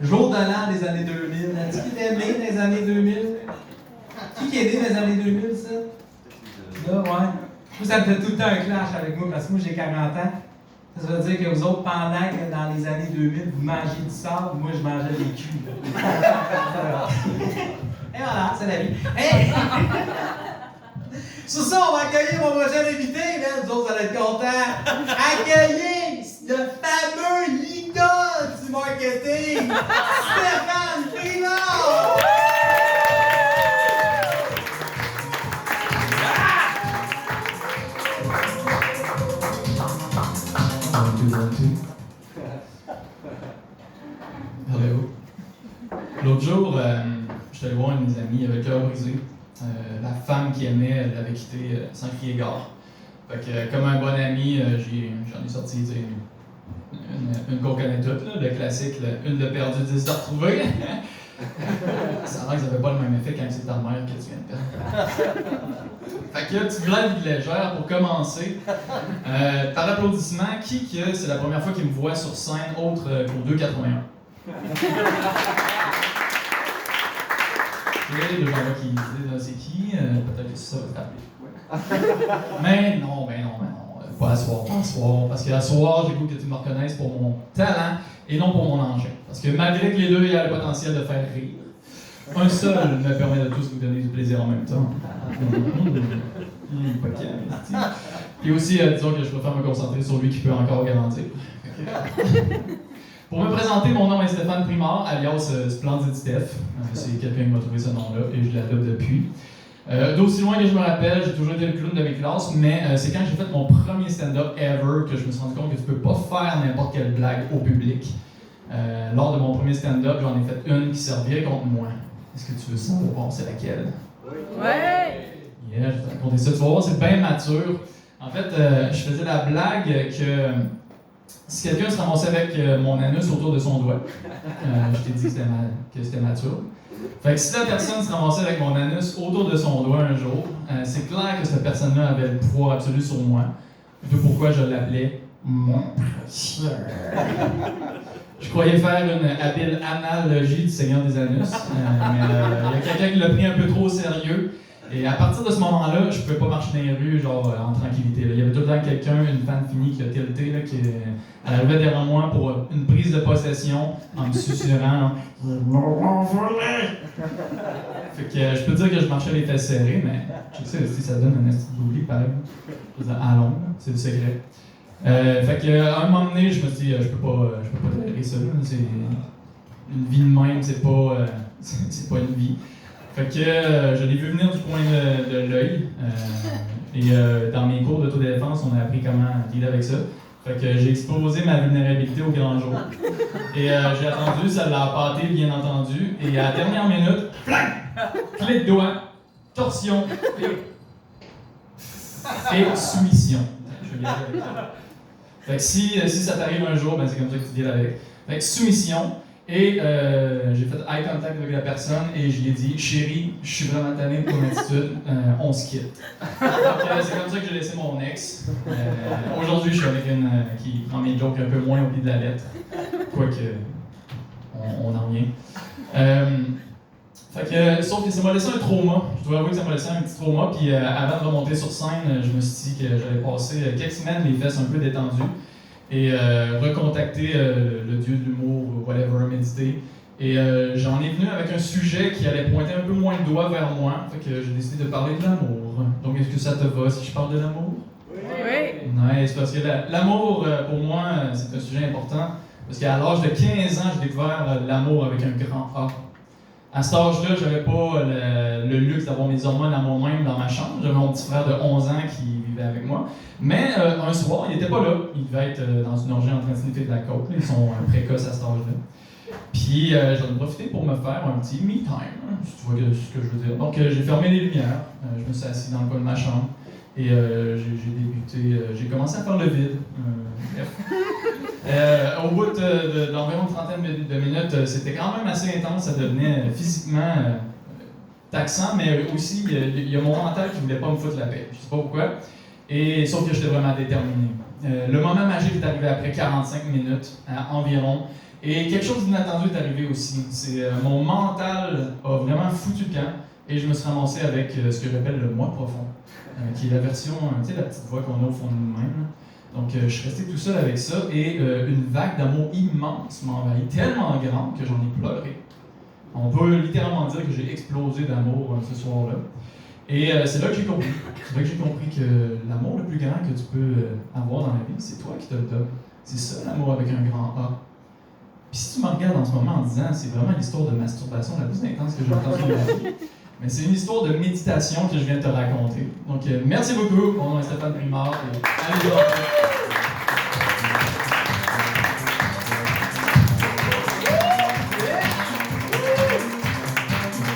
Jour de l'an des années 2000. Est-ce qui était né dans les années 2000? Qui est né dans les années 2000, ça? Là, ouais. Moi, ça me fait tout le temps un clash avec moi parce que moi, j'ai 40 ans. Ça veut dire que vous autres, pendant que dans les années 2000, vous mangez du sable, moi, je mangeais des culs. Et voilà, c'est la vie. Hey! Sur ça, on va accueillir mon prochain invité, là. Vous autres, vous allez être contents. Accueillir le fameux l'idole du marketing, Stéphane Primard! Hello. L'autre jour, je suis allé voir un de mes amis, il avait le cœur brisé. La femme qu'il aimait l'avait quitté sans crier gare. Fait que, comme un bon ami, j'en ai sorti une qu'on connaît toutes, là, le classique, une de perdue, 10 de retrouvée. Ça a l'air que ça fait pas le même effet quand c'est ta mère que tu viens de perdre. Fait que petite blague légère pour commencer. Par applaudissement, qui que c'est la première fois qu'il me voit sur scène autre qu'au 2,81? Il y a des gens-là qui disent c'est qui? Peut-être que ça va te rappeler. Mais non. Pas à soir. Parce qu'à soir, j'ai goût que tu me reconnaisses pour mon talent et non pour mon engin. Parce que malgré que les deux aient le potentiel de faire rire, un seul me permet de tous vous donner du plaisir en même temps. Pas de. Et aussi, disons que je préfère me concentrer sur lui qui peut encore garantir. Pour me présenter, mon nom est Stéphane Primard, alias Splendid Steph. C'est quelqu'un qui m'a trouvé ce nom-là et je l'adopte depuis. D'aussi loin que je me rappelle, j'ai toujours été le clown de mes classes, mais c'est quand j'ai fait mon premier stand-up ever que je me suis rendu compte que tu peux pas faire n'importe quelle blague au public. Lors de mon premier stand-up, j'en ai fait une qui servirait contre moi. Est-ce que tu veux savoir c'est laquelle? Ouais! Yeah, je vais te raconter ça. Tu vas voir, c'est bien mature. En fait, je faisais la blague que si quelqu'un se ramassait avec mon anus autour de son doigt, je t'ai dit que c'était mature. Fait que si la personne se ramassait avec mon anus autour de son doigt un jour, c'est clair que cette personne-là avait le pouvoir absolu sur moi. D'où pourquoi je l'appelais mon précieux. Je croyais faire une habile analogie du Seigneur des Anus, mais il y a quelqu'un qui l'a pris un peu trop au sérieux. Et à partir de ce moment-là, je pouvais pas marcher dans les rues genre en tranquillité. Là. Il y avait tout le temps quelqu'un, une fan finie qui a tilté, là, elle arrivait derrière moi pour une prise de possession en me susurrant. Fait que je peux dire que je marchais les fesses serrées, mais je sais si ça donne un esti d'oubli pareil. Allons, c'est le secret. Fait qu'à un moment donné, je me suis dit, je peux pas tolérer ça. Là. C'est une vie de même, c'est pas une vie. Fait que je l'ai vu venir du coin de l'œil. Dans mes cours d'autodéfense, on a appris comment dealer avec ça. Fait que j'ai exposé ma vulnérabilité au grand jour. Et j'ai attendu, ça l'a appâté, bien entendu. Et à la dernière minute, clic de doigt, torsion et soumission. Je vais garder avec ça. Fait que si ça t'arrive un jour, ben c'est comme ça que tu deals avec. Fait que soumission. Et j'ai fait eye contact avec la personne et je lui ai dit « Chérie, je suis vraiment tanné de ton attitude, on se quitte. » Donc c'est comme ça que j'ai laissé mon ex. Aujourd'hui, je suis avec une qui prend mes jokes un peu moins au pied de la lettre, quoique on en vient. Sauf que ça m'a laissé un trauma. Je dois avouer que ça m'a laissé un petit trauma. Puis avant de remonter sur scène, je me suis dit que j'allais passer quelques semaines les fesses un peu détendues. Et recontacter le dieu de l'humour, whatever, méditer. Et j'en ai venu avec un sujet qui allait pointer un peu moins le doigt vers moi. Fait que j'ai décidé de parler de l'amour. Donc, est-ce que ça te va si je parle de l'amour? Oui! Nice, parce que l'amour, pour moi, c'est un sujet important. Parce qu'à l'âge de 15 ans, j'ai découvert l'amour avec un grand A. À cet âge-là, j'avais pas le luxe d'avoir mes hormones à moi-même dans ma chambre. J'avais mon petit frère de 11 ans qui vivait avec moi. Mais un soir, il était pas là. Il devait être dans une orgie en train de sniffer de la coke. Ils sont précoces à cet âge-là. Puis j'en ai profité pour me faire un petit me time, si tu vois ce que je veux dire. Donc j'ai fermé les lumières. Je me suis assis dans le coin de ma chambre. Et j'ai commencé à faire le vide. Au bout d'environ une trentaine de minutes, c'était quand même assez intense, ça devenait physiquement taxant, mais aussi il y a mon mental qui voulait pas me foutre la paix. Je sais pas pourquoi. Et sauf que j'étais vraiment déterminé. Le moment magique est arrivé après 45 minutes environ. Et quelque chose d'inattendu est arrivé aussi. C'est mon mental a vraiment foutu le camp et je me suis ramassé avec ce que j'appelle le moi profond, qui est la version, tu sais, la petite voix qu'on a au fond de nous-mêmes. Donc, je suis resté tout seul avec ça et une vague d'amour immense m'a envahi, tellement grande que j'en ai pleuré. On peut littéralement dire que j'ai explosé d'amour ce soir-là. Et c'est là que j'ai compris. C'est là que j'ai compris que l'amour le plus grand que tu peux avoir dans la vie, c'est toi qui te le donnes. C'est ça l'amour avec un grand A. Puis si tu me regardes en ce moment en disant c'est vraiment l'histoire de masturbation la plus intense que j'ai entendue de ma vie, mais c'est une histoire de méditation que je viens de te raconter. Donc merci beaucoup. Mon nom est Stéphane Primard et allez voir.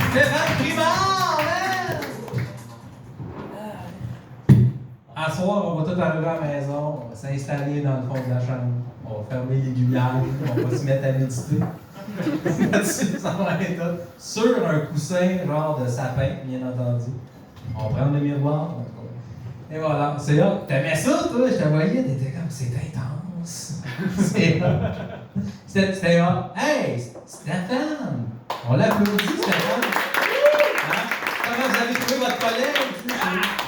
Stéphane Primard, man! À soir, on va tout arriver à la maison, on va s'installer dans le fond de la chambre, on va fermer les lumières, on va se mettre à méditer. Ça va être tout. Sur un coussin genre de sapin, bien entendu. On prend le miroir. Et voilà, c'est là. T'aimais ça, toi? Je te voyais, t'étais comme, c'est intense. C'était là. Hey, Stéphane! On l'applaudit, Stéphane. Hein? Comment vous avez trouvé votre collègue?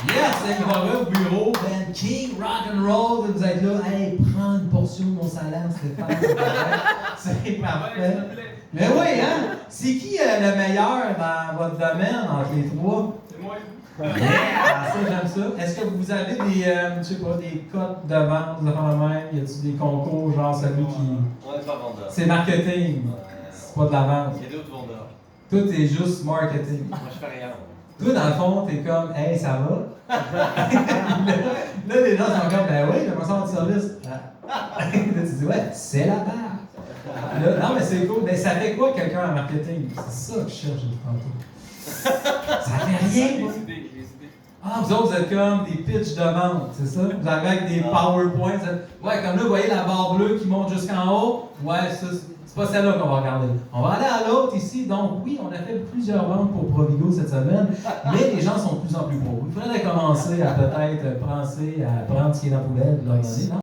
Yes, il va au bureau. Ben King, rock and roll, vous êtes là. Hey, prends une portion de mon salaire, Stéphane. C'est parfait. Mais oui, hein? C'est qui le meilleur dans votre domaine entre les trois? C'est moi. Yeah! Ça, j'aime ça. Est-ce que vous avez des, je sais pas, des cotes de vente, de même? Y a-t-il des concours, genre celui qui. On n'est pas vendeur. C'est marketing. C'est pas de la vente. Il y a d'autres vendeurs. Toi, t'es juste marketing. Moi, je fais rien. Toi, dans le fond, t'es comme, hey, ça va? là, les gens sont comme, ben oui, j'aimerais ça avoir du service. Là, tu dis, ouais, c'est la barre. Là, non, mais c'est cool. Mais ça fait quoi quelqu'un en marketing? C'est ça que je cherche depuis tantôt. Ça fait rien, moi. Ah, vous autres, vous êtes comme des pitchs de vente, c'est ça? Vous arrivez avec des PowerPoints. Ouais, comme là, vous voyez la barre bleue qui monte jusqu'en haut. Ouais, ça, c'est pas celle-là qu'on va regarder. On va aller à l'autre ici. Donc, oui, on a fait plusieurs ventes pour Provigo cette semaine, mais les gens sont de plus en plus pauvres. Il faudrait commencer à peut-être penser à prendre ce qui est dans la poubelle, de leur donner. Non?